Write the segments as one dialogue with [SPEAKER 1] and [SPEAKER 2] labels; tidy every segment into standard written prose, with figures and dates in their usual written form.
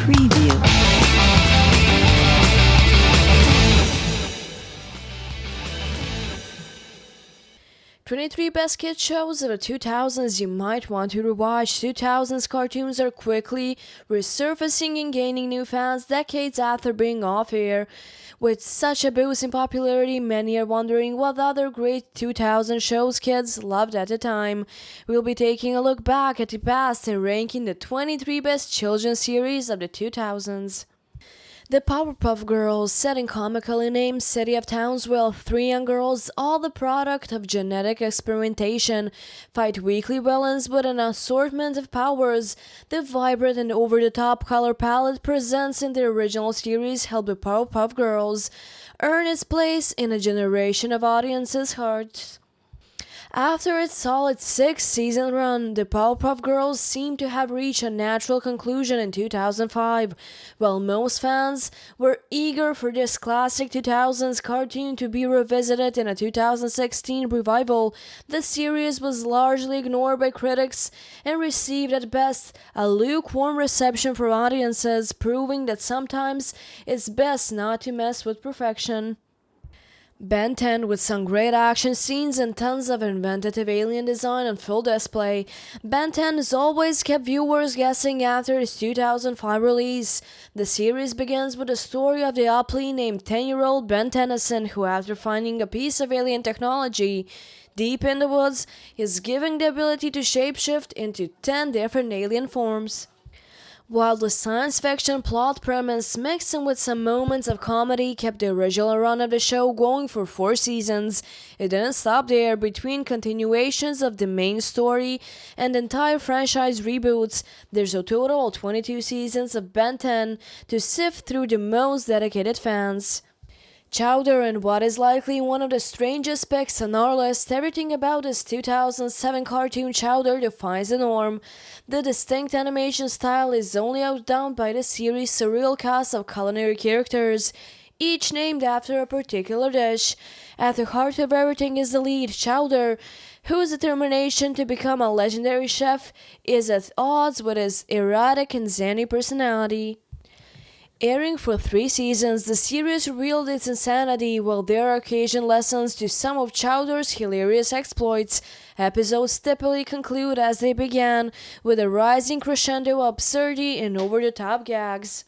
[SPEAKER 1] Preview.
[SPEAKER 2] 23 best kids shows of the 2000s you might want to rewatch. 2000s cartoons are quickly resurfacing and gaining new fans decades after being off air. With such a boost in popularity, many are wondering what other great 2000 shows kids loved at the time. We'll be taking a look back at the past and ranking the 23 best children's series of the 2000s. The Powerpuff Girls, set in comically named city of Townsville, three young girls, all the product of genetic experimentation, fight weekly villains with an assortment of powers. The vibrant and over-the-top color palette presents in the original series helped the Powerpuff Girls earn its place in a generation of audiences' hearts. After its solid 6-season run, the Powerpuff Girls seemed to have reached a natural conclusion in 2005. While most fans were eager for this classic 2000s cartoon to be revisited in a 2016 revival, the series was largely ignored by critics and received at best a lukewarm reception from audiences, proving that sometimes it's best not to mess with perfection. Ben 10, with some great action scenes and tons of inventive alien design on full display. Ben 10 has always kept viewers guessing after its 2005 release. The series begins with the story of the aptly named 10-year-old Ben Tennyson, who, after finding a piece of alien technology deep in the woods, is given the ability to shapeshift into 10 different alien forms. While the science fiction plot premise, mixed in with some moments of comedy, kept the original run of the show going for 4 seasons, it didn't stop there. Between continuations of the main story and entire franchise reboots, there's a total of 22 seasons of Ben 10 to sift through the most dedicated fans. Chowder, and what is likely one of the strangest picks on our list, everything about this 2007 cartoon Chowder defines the norm. The distinct animation style is only outdone by the series' surreal cast of culinary characters, each named after a particular dish. At the heart of everything is the lead, Chowder, whose determination to become a legendary chef is at odds with his erratic and zany personality. Airing for 3 seasons, the series revealed its insanity, while there are occasional lessons to some of Chowder's hilarious exploits. Episodes typically conclude as they began, with a rising crescendo of absurdity and over-the-top gags.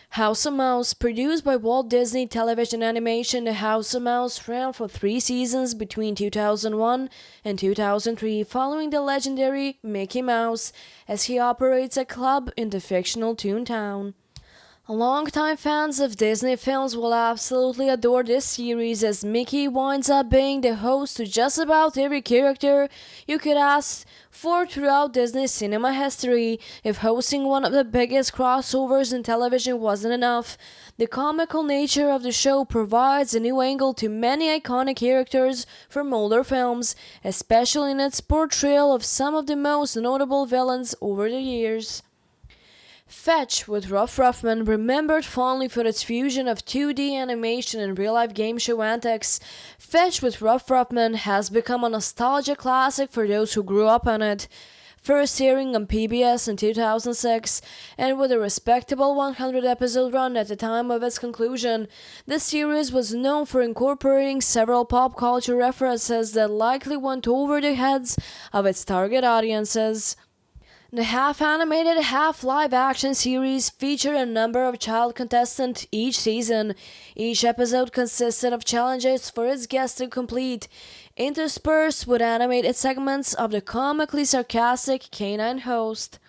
[SPEAKER 2] House of Mouse, produced by Walt Disney Television Animation, The House of Mouse ran for 3 seasons between 2001 and 2003, following the legendary Mickey Mouse as he operates a club in the fictional Toontown. Longtime fans of Disney films will absolutely adore this series, as Mickey winds up being the host to just about every character you could ask for throughout Disney cinema history. If hosting one of the biggest crossovers in television wasn't enough, the comical nature of the show provides a new angle to many iconic characters from older films, especially in its portrayal of some of the most notable villains over the years. Fetch, with Ruffman, remembered fondly for its fusion of 2D animation and real-life game show antics, Fetch with Ruffman has become a nostalgia classic for those who grew up on it. First airing on PBS in 2006, and with a respectable 100-episode run at the time of its conclusion, the series was known for incorporating several pop culture references that likely went over the heads of its target audiences. The half-animated, half-live-action series featured a number of child contestants each season. Each episode consisted of challenges for its guests to complete, interspersed with animated segments of the comically sarcastic canine host.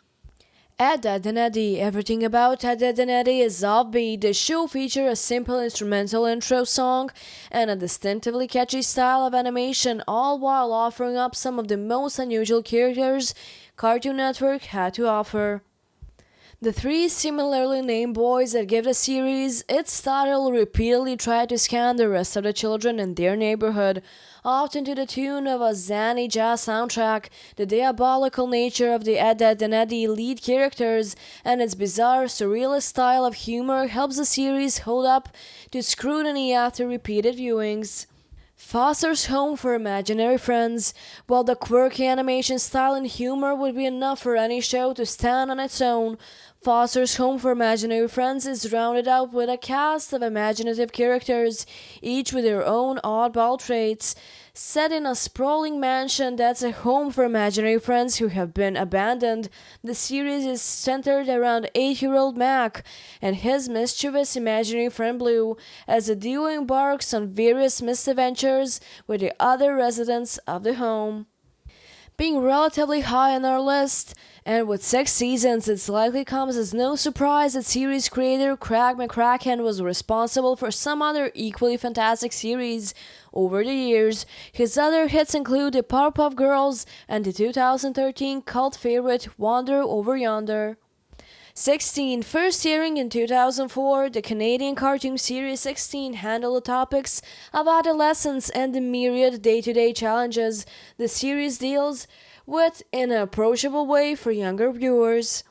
[SPEAKER 2] Ed, Edd and Eddy. Everything about Ed, Edd and Eddy is offbeat. The show featured a simple instrumental intro song and a distinctively catchy style of animation, all while offering up some of the most unusual characters Cartoon Network had to offer. The 3 similarly named boys that give the series its title repeatedly try to scam the rest of the children in their neighborhood, often to the tune of a zany jazz soundtrack. The diabolical nature of the Ed, Edd and Eddy lead characters and its bizarre, surrealist style of humor helps the series hold up to scrutiny after repeated viewings. Foster's home for imaginary friends. While the quirky animation style and humor would be enough for any show to stand on its own, Foster's Home for Imaginary Friends is rounded out with a cast of imaginative characters, each with their own oddball traits. Set in a sprawling mansion that's a home for imaginary friends who have been abandoned, the series is centered around 8-year-old Mac and his mischievous imaginary friend Blue as the duo embarks on various misadventures with the other residents of the home. Being relatively high on our list, and with 6 seasons, it likely comes as no surprise that series creator Craig McCracken was responsible for some other equally fantastic series over the years. His other hits include the Powerpuff Girls and the 2013 cult favorite Wander Over Yonder. 16. First airing in 2004, the Canadian cartoon series 16 handled the topics of adolescence and the myriad day-to-day challenges the series deals with in an approachable way for younger viewers.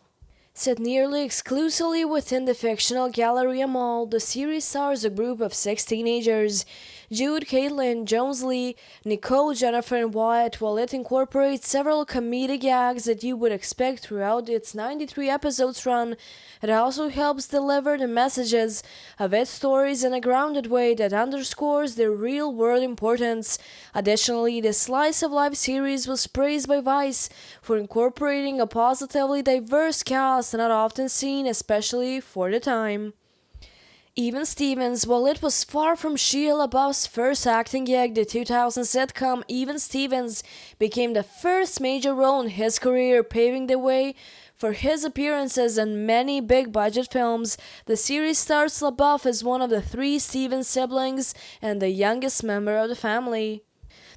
[SPEAKER 2] Set nearly exclusively within the fictional Galleria Mall, the series stars a group of 6 teenagers, Jude, Caitlin, Jones Lee, Nicole, Jennifer, and Wyatt, while it incorporates several comedic gags that you would expect throughout its 93 episodes run. It also helps deliver the messages of its stories in a grounded way that underscores their real-world importance. Additionally, the Slice of Life series was praised by Vice for incorporating a positively diverse cast not often seen, especially for the time. Even Stevens, while it was far from Shia LaBeouf's first acting gig, the 2000 sitcom Even Stevens became the first major role in his career, paving the way for his appearances in many big-budget films. The series stars LaBeouf as one of the 3 Stevens siblings and the youngest member of the family.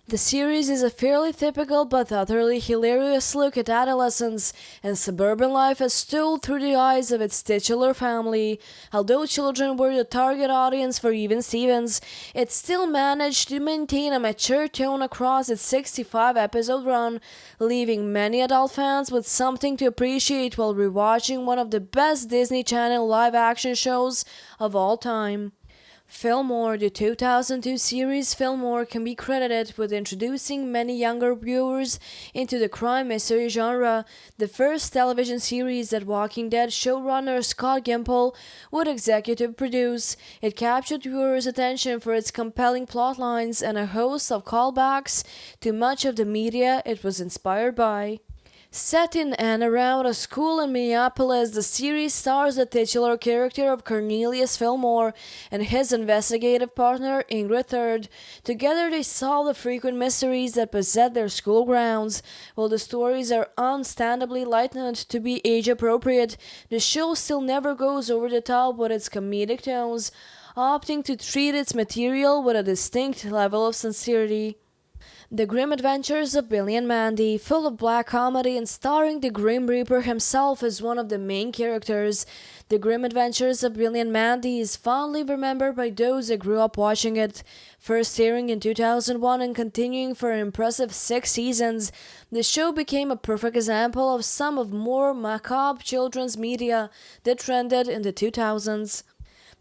[SPEAKER 2] The series is a fairly typical but utterly hilarious look at adolescence and suburban life as told through the eyes of its titular family. Although children were the target audience for Even Stevens, it still managed to maintain a mature tone across its 65-episode run, leaving many adult fans with something to appreciate while rewatching one of the best Disney Channel live-action shows of all time. Fillmore, the 2002 series Fillmore, can be credited with introducing many younger viewers into the crime mystery genre, the first television series that Walking Dead showrunner Scott Gimple would executive produce. It captured viewers' attention for its compelling plotlines and a host of callbacks to much of the media it was inspired by. Set in and around a school in Minneapolis, the series stars the titular character of Cornelius Fillmore and his investigative partner Ingrid Third. Together they solve the frequent mysteries that beset their school grounds. While the stories are understandably lightened to be age-appropriate, the show still never goes over the top with its comedic tones, opting to treat its material with a distinct level of sincerity. The Grim Adventures of Billy and Mandy, full of black comedy and starring the Grim Reaper himself as one of the main characters. The Grim Adventures of Billy and Mandy is fondly remembered by those that grew up watching it. First airing in 2001 and continuing for an impressive 6 seasons, the show became a perfect example of some of more macabre children's media that trended in the 2000s.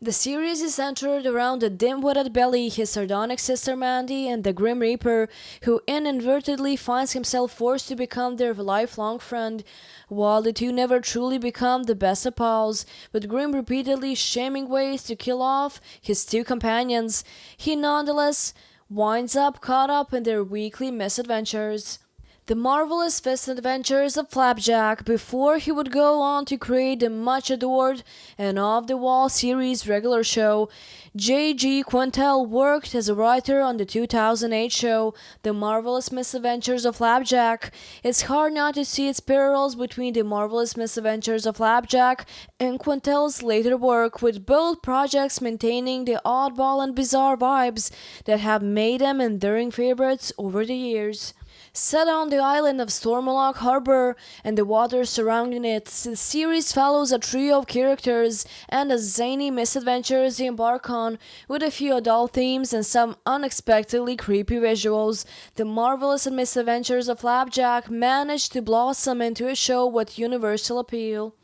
[SPEAKER 2] The series is centered around the dim-witted Billy, his sardonic sister Mandy, and the Grim Reaper, who inadvertently finds himself forced to become their lifelong friend. While the two never truly become the best of pals, with Grim repeatedly shaming ways to kill off his 2 companions, he nonetheless winds up caught up in their weekly misadventures. The Marvelous Misadventures of Flapjack, before he would go on to create the much-adored and off-the-wall series regular show. J.G. Quintel worked as a writer on the 2008 show, The Marvelous Misadventures of Flapjack. It's hard not to see its parallels between The Marvelous Misadventures of Flapjack and Quintel's later work, with both projects maintaining the oddball and bizarre vibes that have made them enduring favorites over the years. Set on the island of Stormlock Harbor and the waters surrounding it, the series follows a trio of characters and the zany misadventures they embark on, with a few adult themes and some unexpectedly creepy visuals. The Marvelous Misadventures of Flapjack managed to blossom into a show with universal appeal.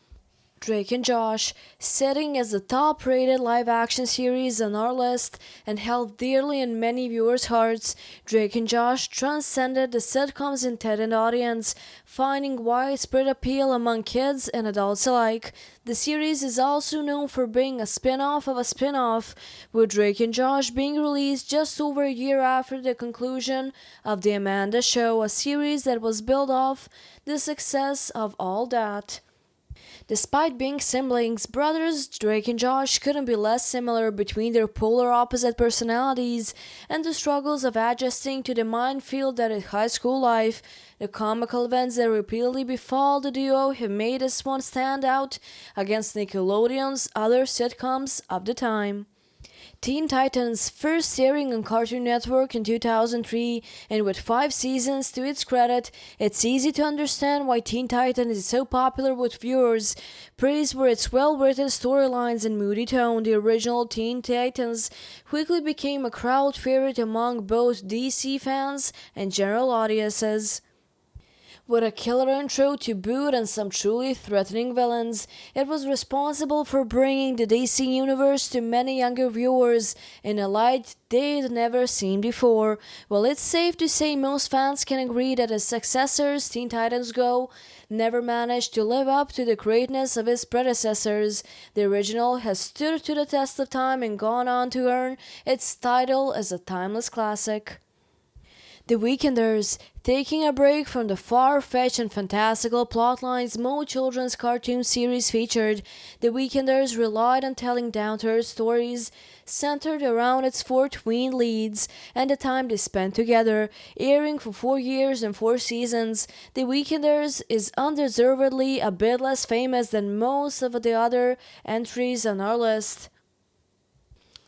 [SPEAKER 2] Drake and Josh, sitting as the top-rated live-action series on our list and held dearly in many viewers' hearts. Drake and Josh transcended the sitcom's intended audience, finding widespread appeal among kids and adults alike. The series is also known for being a spin-off of a spin-off, with Drake and Josh being released just over a year after the conclusion of The Amanda Show, a series that was built off the success of All That. Despite being siblings, brothers, Drake and Josh couldn't be less similar between their polar opposite personalities and the struggles of adjusting to the minefield that is high school life. The comical events that repeatedly befall the duo have made this one stand out against Nickelodeon's other sitcoms of the time. Teen Titans first airing on Cartoon Network in 2003, and with 5 seasons to its credit, it's easy to understand why Teen Titans is so popular with viewers. Praised for its well-written storylines and moody tone, the original Teen Titans quickly became a crowd favorite among both DC fans and general audiences. With a killer intro to boot and some truly threatening villains, it was responsible for bringing the DC universe to many younger viewers in a light they'd never seen before. Well, it's safe to say most fans can agree that its successors, Teen Titans Go, never managed to live up to the greatness of its predecessors. The original has stood to the test of time and gone on to earn its title as a timeless classic. The Weekenders, taking a break from the far-fetched and fantastical plotlines most children's cartoon series featured, The Weekenders relied on telling down-to-earth stories centered around its 4 tween leads and the time they spent together. Airing for 4 years and 4 seasons, The Weekenders is undeservedly a bit less famous than most of the other entries on our list.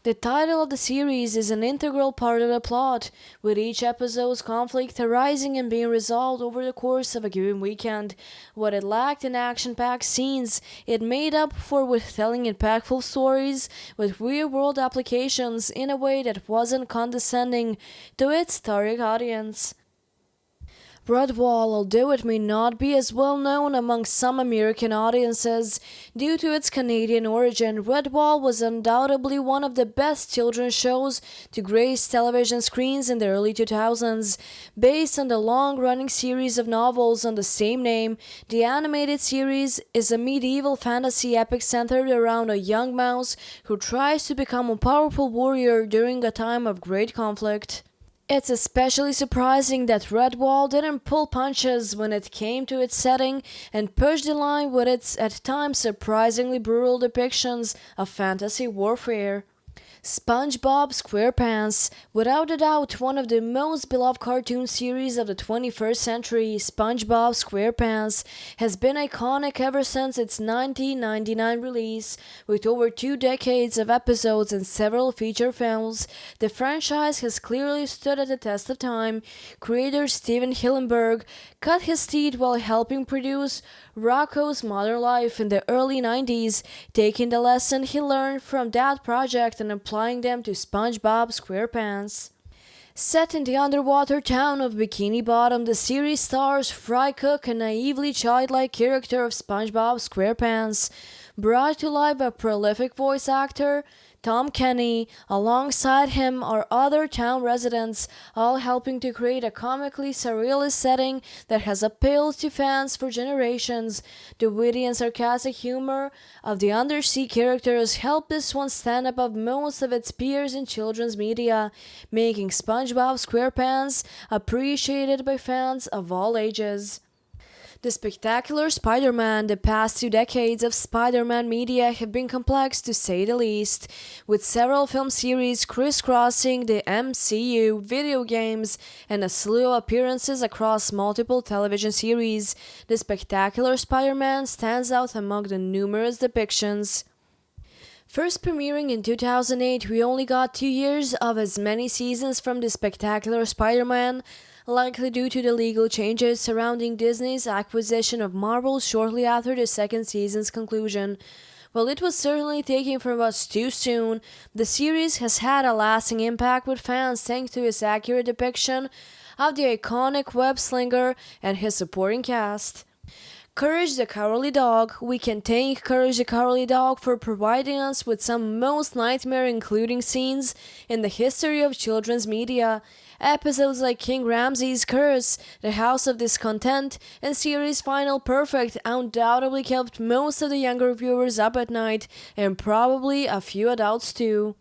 [SPEAKER 2] The title of the series is an integral part of the plot, with each episode's conflict arising and being resolved over the course of a given weekend. What it lacked in action-packed scenes, it made up for with telling impactful stories with real-world applications in a way that wasn't condescending to its target audience. Redwall, although it may not be as well known among some American audiences due to its Canadian origin, Redwall was undoubtedly one of the best children's shows to grace television screens in the early 2000s. Based on the long-running series of novels on the same name, the animated series is a medieval fantasy epic centered around a young mouse who tries to become a powerful warrior during a time of great conflict. It's especially surprising that Redwall didn't pull punches when it came to its setting and pushed the line with its at times surprisingly brutal depictions of fantasy warfare. SpongeBob SquarePants, without a doubt one of the most beloved cartoon series of the 21st century, SpongeBob SquarePants has been iconic ever since its 1999 release. With over 2 decades of episodes and several feature films, the franchise has clearly stood at the test of time. Creator Steven Hillenburg cut his teeth while helping produce Rocko's Modern Life in the early 90s, taking the lesson he learned from that project and applying them to SpongeBob SquarePants. Set in the underwater town of Bikini Bottom, the series stars Fry Cook, a naively childlike character of SpongeBob SquarePants, brought to life by a prolific voice actor, Tom Kenny. Alongside him are other town residents, all helping to create a comically surrealist setting that has appealed to fans for generations. The witty and sarcastic humor of the undersea characters helped this one stand above most of its peers in children's media, making SpongeBob SquarePants appreciated by fans of all ages. The Spectacular Spiderman. The past 2 decades of Spider-Man media have been complex to say the least, with several film series crisscrossing the MCU, video games, and a slew of appearances across multiple television series. The Spectacular Spider-Man stands out among the numerous depictions. First premiering in 2008, we only got 2 years of as many seasons from The Spectacular Spider-Man, likely due to the legal changes surrounding Disney's acquisition of Marvel shortly after the second season's conclusion. While it was certainly taken from us too soon, the series has had a lasting impact with fans thanks to its accurate depiction of the iconic web slinger and his supporting cast. Courage the Cowardly Dog. We can thank Courage the Cowardly Dog for providing us with some most nightmare-including scenes in the history of children's media. Episodes like King Ramsay's Curse, The House of Discontent, and series Final Perfect undoubtedly kept most of the younger viewers up at night, and probably a few adults too.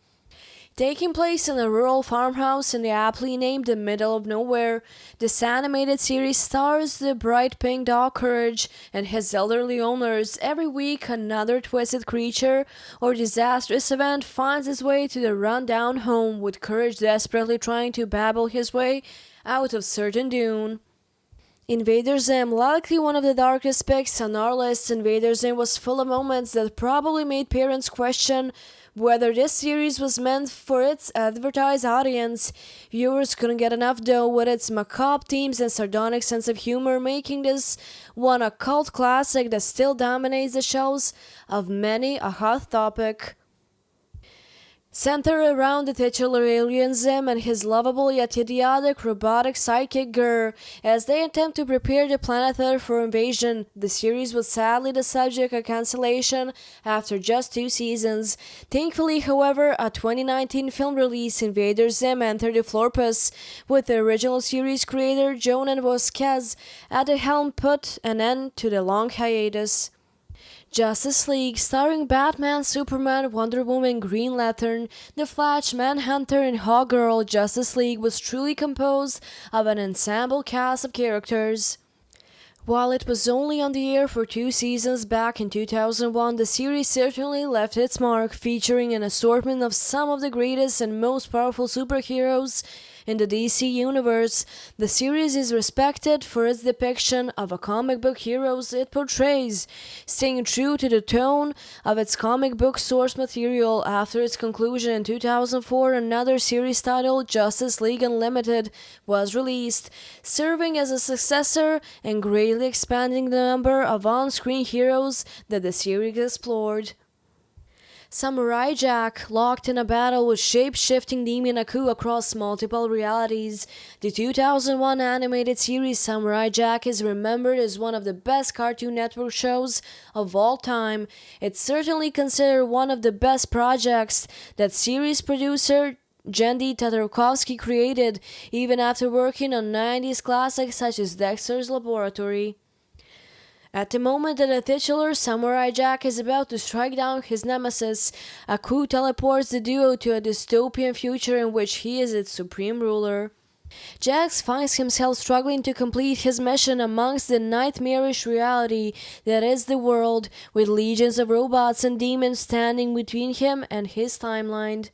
[SPEAKER 2] Taking place in a rural farmhouse in the aptly named the middle of nowhere, this animated series stars the bright pink dog Courage and his elderly owners. Every week, another twisted creature or disastrous event finds its way to the run-down home, with Courage desperately trying to babble his way out of certain doom. Invaders Zim, likely one of the darkest picks on our list. Invaders Zim was full of moments that probably made parents question whether this series was meant for its advertised audience. Viewers couldn't get enough though, with its macabre themes and sardonic sense of humor, making this one a cult classic that still dominates the shows of many a hot topic. Centered around the titular alien Zim and his lovable yet idiotic robotic sidekick Gur, as they attempt to prepare the planet Earth for invasion. The series was sadly the subject of cancellation after just 2 seasons. Thankfully, however, a 2019 film release, Invaders Zim Enter the Florpus, with the original series creator Jonan Vasquez at the helm, put an end to the long hiatus. Justice League, starring Batman, Superman, Wonder Woman, Green Lantern, The Flash, Manhunter, and Hawkgirl. Justice League was truly composed of an ensemble cast of characters. While it was only on the air for 2 seasons back in 2001, the series certainly left its mark, featuring an assortment of some of the greatest and most powerful superheroes in the DC universe. The series is respected for its depiction of a comic book heroes it portrays, staying true to the tone of its comic book source material. After its conclusion in 2004, another series titled Justice League Unlimited was released, serving as a successor and greatly expanding the number of on-screen heroes that the series explored. Samurai Jack, locked in a battle with shape-shifting demon Aku across multiple realities. The 2001 animated series Samurai Jack is remembered as one of the best Cartoon Network shows of all time. It's certainly considered one of the best projects that series producer Jendy Tatarkovsky created, even after working on 90s classics such as Dexter's Laboratory. At the moment that the titular Samurai Jack is about to strike down his nemesis, Aku teleports the duo to a dystopian future in which he is its supreme ruler. Jax finds himself struggling to complete his mission amongst the nightmarish reality that is the world, with legions of robots and demons standing between him and his timeline.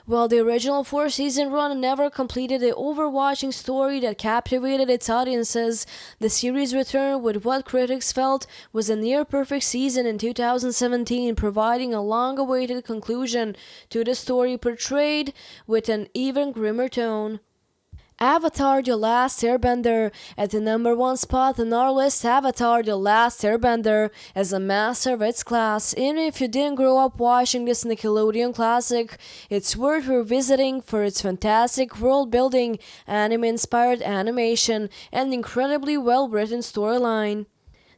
[SPEAKER 2] While the original 4-season run never completed the overwatching story that captivated its audiences, the series returned with what critics felt was a near-perfect season in 2017, providing a long-awaited conclusion to the story portrayed with an even grimmer tone. Avatar: The Last Airbender. At the number 1 spot on our list, Avatar: The Last Airbender is a master of its class. Even if you didn't grow up watching this Nickelodeon classic, it's worth revisiting for its fantastic world building, anime-inspired animation, and incredibly well-written storyline.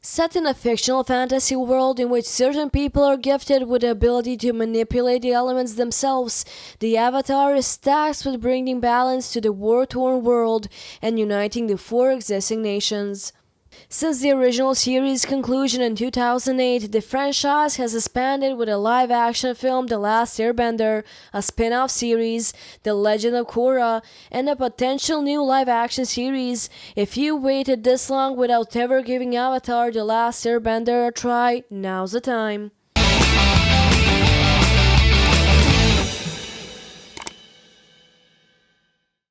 [SPEAKER 2] Set in a fictional fantasy world in which certain people are gifted with the ability to manipulate the elements themselves, the Avatar is tasked with bringing balance to the war-torn world and uniting the 4 existing nations. Since the original series' conclusion in 2008, the franchise has expanded with a live-action film, The Last Airbender, a spin-off series, The Legend of Korra, and a potential new live-action series. If you waited this long without ever giving Avatar: The Last Airbender a try, now's the time.